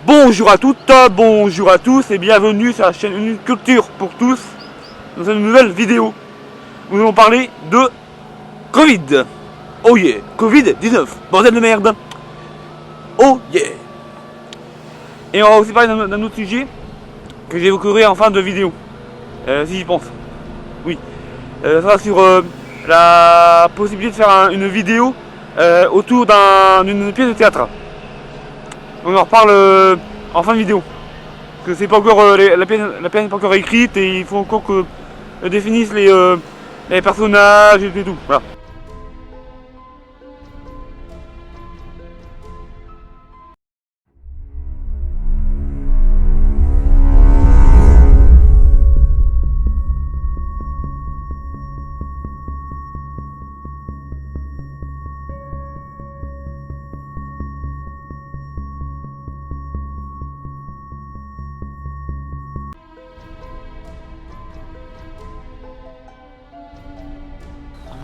Bonjour à toutes, bonjour à tous et bienvenue sur la chaîne Une Culture pour tous dans une nouvelle vidéo. Nous allons parler de Covid. Oh yeah, Covid-19, bordel de merde. Oh yeah. Et on va aussi parler d'un autre sujet que j'évoquerai en fin de vidéo, si j'y pense. Oui, ça sera sur la possibilité de faire une vidéo autour d'une pièce de théâtre. On en reparle en fin de vidéo. Parce que c'est pas encore la pièce n'est pas encore écrite et il faut encore que définisse les personnages et tout. Voilà.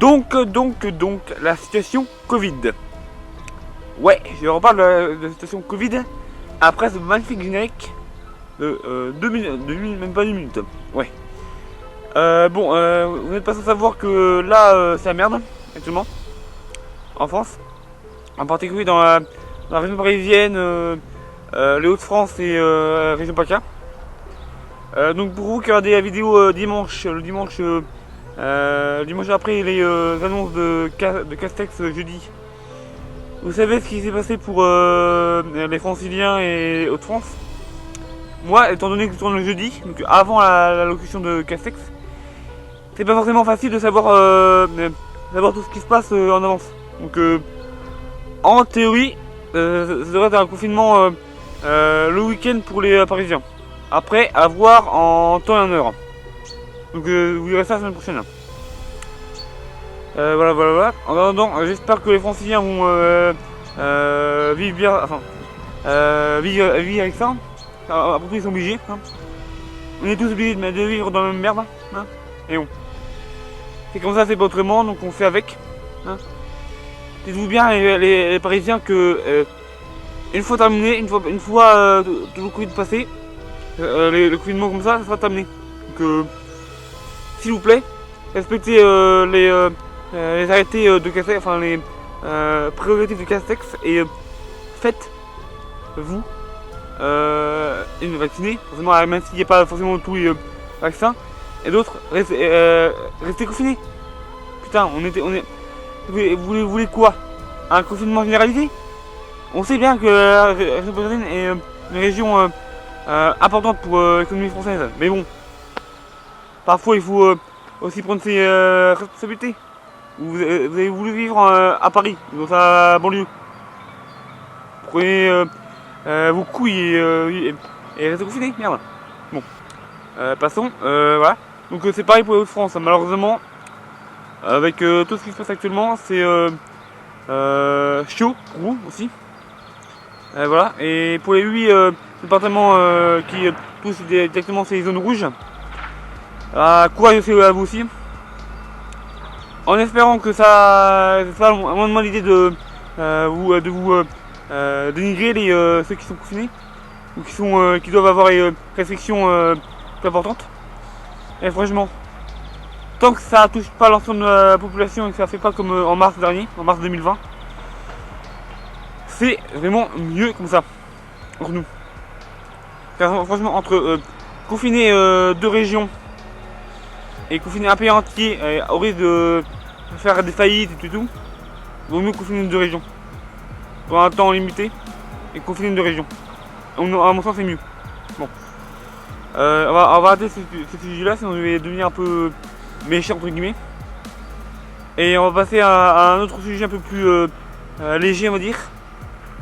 Donc, la situation Covid. Ouais, je reparle de la situation Covid après ce magnifique générique de 2 minutes, même pas 2 minutes. Ouais. Vous n'êtes pas sans savoir que là, c'est la merde, actuellement, en France. En particulier dans la région parisienne, les Hauts-de-France et région PACA. Donc pour vous qui regardez la vidéo le dimanche après les annonces de Castex jeudi, vous savez ce qui s'est passé pour les Franciliens et Hauts-de-France. Moi, étant donné que je tourne le jeudi, donc avant la locution de Castex, c'est pas forcément facile de savoir tout ce qui se passe en avance. Donc en théorie, ça devrait être un confinement le week-end pour les Parisiens. Après, à voir en temps et en heure. Donc vous verrez ça la semaine prochaine. Voilà. En attendant, j'espère que les Franciliens vont vivre bien, vivre avec ça. Après tout, ils sont obligés. Hein. On est tous obligés de vivre dans la même merde. Hein. Et bon. C'est comme ça, c'est pas autrement, donc on fait avec. Hein. Dites-vous bien, les Parisiens, que une fois terminé, une fois tout le Covid passé, le confinement comme ça sera terminé. Donc, s'il vous plaît, respectez les arrêtés de Castex, enfin les prérogatives de Castex et faites-vous vacciner, forcément, même s'il n'y a pas forcément tous les vaccins, et d'autres, restez confinés. Putain, vous voulez quoi? Un confinement généralisé? On sait bien que la région parisienne est une région importante pour l'économie française, mais bon, parfois il faut aussi prendre ses responsabilités. Vous avez voulu vivre à Paris, dans sa banlieue. Prenez vos couilles et restez confinés, merde. Bon, passons, voilà. Donc c'est pareil pour les Hauts-de-France, malheureusement, avec tout ce qui se passe actuellement, c'est chaud pour vous aussi. Voilà, et pour les 8 départements qui touchent directement ces zones rouges, courage à vous aussi. En espérant que ça soit moins l'idée de vous dénigrer ceux qui sont confinés ou qui doivent avoir des restrictions plus importantes. Et franchement, tant que ça touche pas l'ensemble de la population et que ça fait pas comme en mars dernier, en mars 2020, c'est vraiment mieux comme ça entre nous. Car franchement, entre confiner 2 régions et confiner un pays entier au risque de faire des faillites et tout, il vaut mieux confiner 2 régions pour un temps limité et confiner 2 régions. À mon sens, c'est mieux. Bon, on va arrêter ce sujet-là, sinon je vais devenir un peu méchant entre guillemets. Et on va passer à un autre sujet un peu plus léger, on va dire,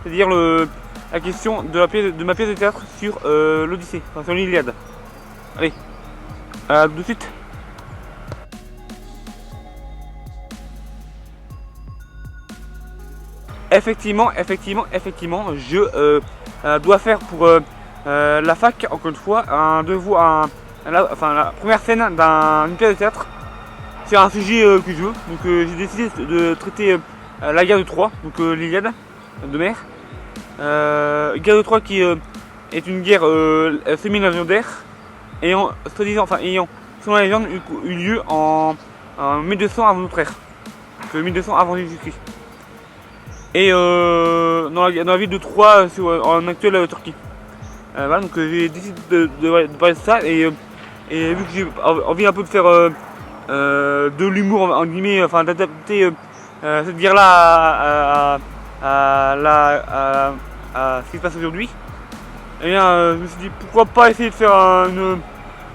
c'est-à-dire la question de ma pièce de théâtre sur l'Odyssée, enfin sur l'Iliade. Allez, à tout de suite. Effectivement, je dois faire pour la fac, encore une fois, un devoir, la première scène d'une pièce de théâtre sur un sujet que je veux. Donc j'ai décidé de traiter la guerre de Troie, donc l'Iliade d'Homère. Guerre de Troie qui est une guerre semi-légendaire ayant, soi-disant, enfin ayant, selon la légende, eu lieu en 1200 avant notre ère. Donc 1200 avant Jésus-Christ. Et dans la ville de Troie, en actuelle Turquie. Voilà, donc j'ai décidé de parler de ça et vu que j'ai envie un peu de faire de l'humour en guillemets, enfin d'adapter cette guerre-là à ce qui se passe aujourd'hui, et bien je me suis dit pourquoi pas essayer de faire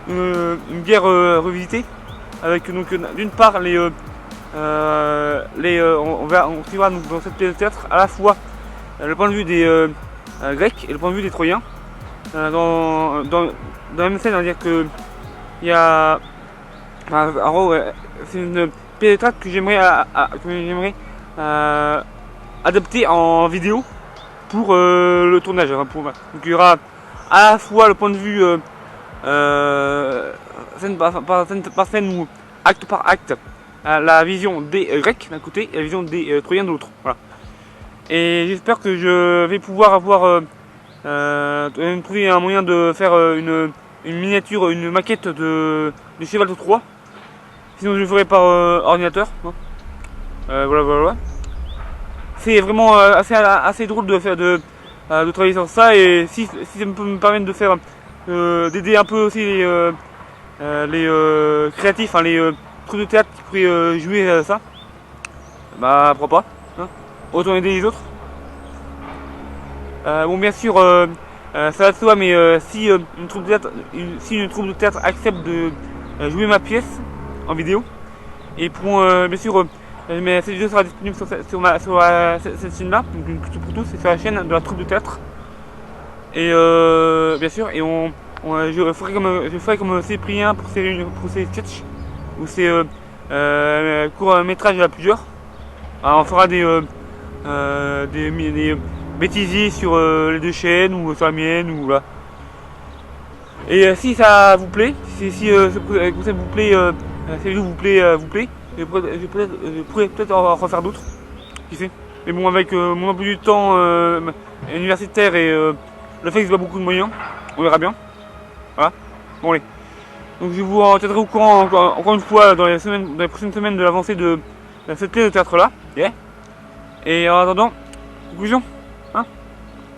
une guerre revisitée avec donc d'une part on suivra donc, dans cette pièce de théâtre à la fois le point de vue des Grecs et le point de vue des Troyens. Dans la même scène, on va dire que il y a, en gros, c'est une pièce de théâtre que j'aimerais adapter en vidéo pour le tournage. Donc il y aura à la fois le point de vue scène par scène ou acte par acte, la vision des Grecs d'un côté et la vision des Troyens de l'autre. Voilà. Et j'espère que je vais pouvoir avoir trouver un moyen de faire une miniature, une maquette du cheval de Troie. Sinon je le ferai par ordinateur. Voilà. C'est vraiment assez drôle de travailler sur ça, et si ça peut me permettre de faire d'aider un peu aussi les créatifs, hein, les troupes de théâtre qui pourraient jouer ça, bah pourquoi pas, hein. Autant aider les autres. Bon, bien sûr, ça va de soi, mais si une troupe de théâtre accepte de jouer ma pièce en vidéo, et pourront bien sûr, mais cette vidéo sera disponible sur cette chaîne-là, donc pour tous, c'est sur la chaîne de la troupe de théâtre. Et bien sûr, et je ferai comme Cyprien pour ces sketchs ou ces courts métrages à plusieurs. Alors, on fera des bêtisiers sur les deux chaînes ou sur la mienne ou là. Et si ça vous plaît, si ce concept vous plaît, cette vidéo vous plaît, je pourrais peut-être en refaire d'autres, qui sait. Mais bon, avec mon emploi du temps universitaire et le fait que je vois beaucoup de moyens, on verra bien. Voilà. Bon allez. Donc je vous en tiendrai au courant encore une fois dans les prochaines semaines de l'avancée de cette pièce de théâtre là. Yeah. Et en attendant, conclusion, hein?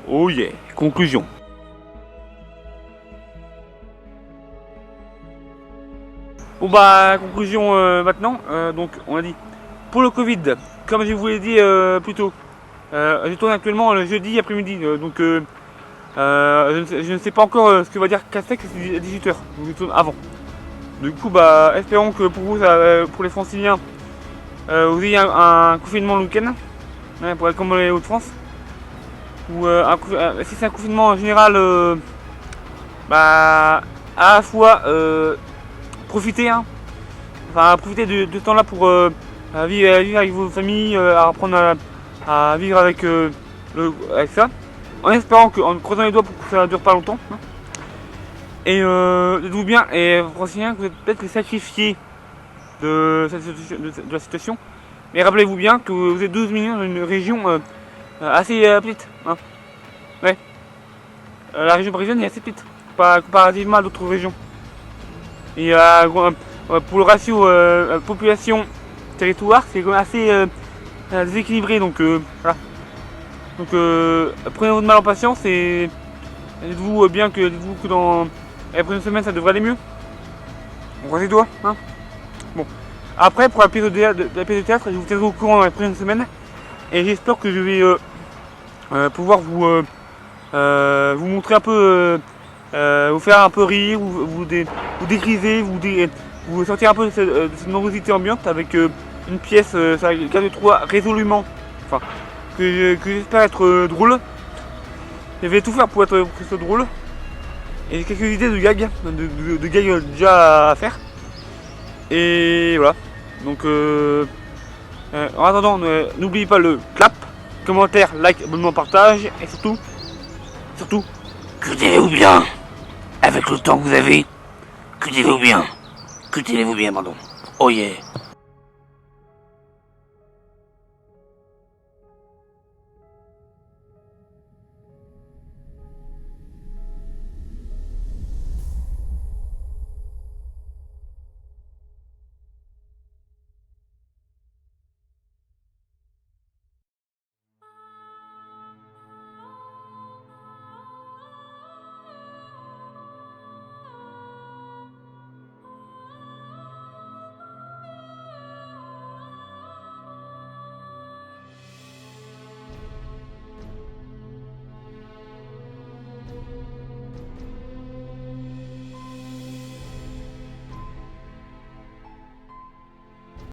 Oh yeah, conclusion. Bon bah conclusion maintenant, donc on a dit pour le Covid, comme je vous l'ai dit plus tôt, je tourne actuellement le jeudi après-midi, donc je ne sais pas encore ce que va dire Castex, c'est à 18h, donc je tourne avant. Du coup bah espérons que pour vous, pour les franciliens, vous ayez un confinement le week-end, hein, pour être comme les Hauts-de-France, ou si c'est un confinement en général, bah à la fois profitez, hein. Enfin, profitez de ce temps-là pour vivre avec vos familles, apprendre à vivre avec ça, en espérant en croisant les doigts pour que ça ne dure pas longtemps. Hein. Et dites-vous bien, et franciliens, que vous êtes peut-être les sacrifiés de la situation, mais rappelez-vous bien que vous êtes 12 millions dans une région assez petite. Hein. Ouais. La région parisienne est assez petite, comparativement à d'autres régions. Et pour le ratio population-territoire, c'est quand même assez déséquilibré, donc voilà. Donc prenez votre mal en patience et dites-vous bien que dans la prochaine semaine ça devrait aller mieux. On croise les doigts, hein. Bon. Après, pour la pièce de théâtre, je vous tiendrai au courant dans les prochaines semaines, et j'espère que je vais pouvoir vous montrer un peu, vous faire un peu rire, vous dégriser, vous sortir un peu de cette morosité ambiante avec une pièce sur la carte de 3 résolument, enfin, que j'espère être drôle. Je vais tout faire pour que ce soit drôle. Et j'ai quelques idées de gags, de gags déjà à faire. Et voilà. Donc en attendant, n'oubliez pas le clap, commentaire, like, abonnement, partage, et surtout, cultivez-vous bien. Avec le temps que vous avez, cultivez-vous bien, pardon. Oh yeah.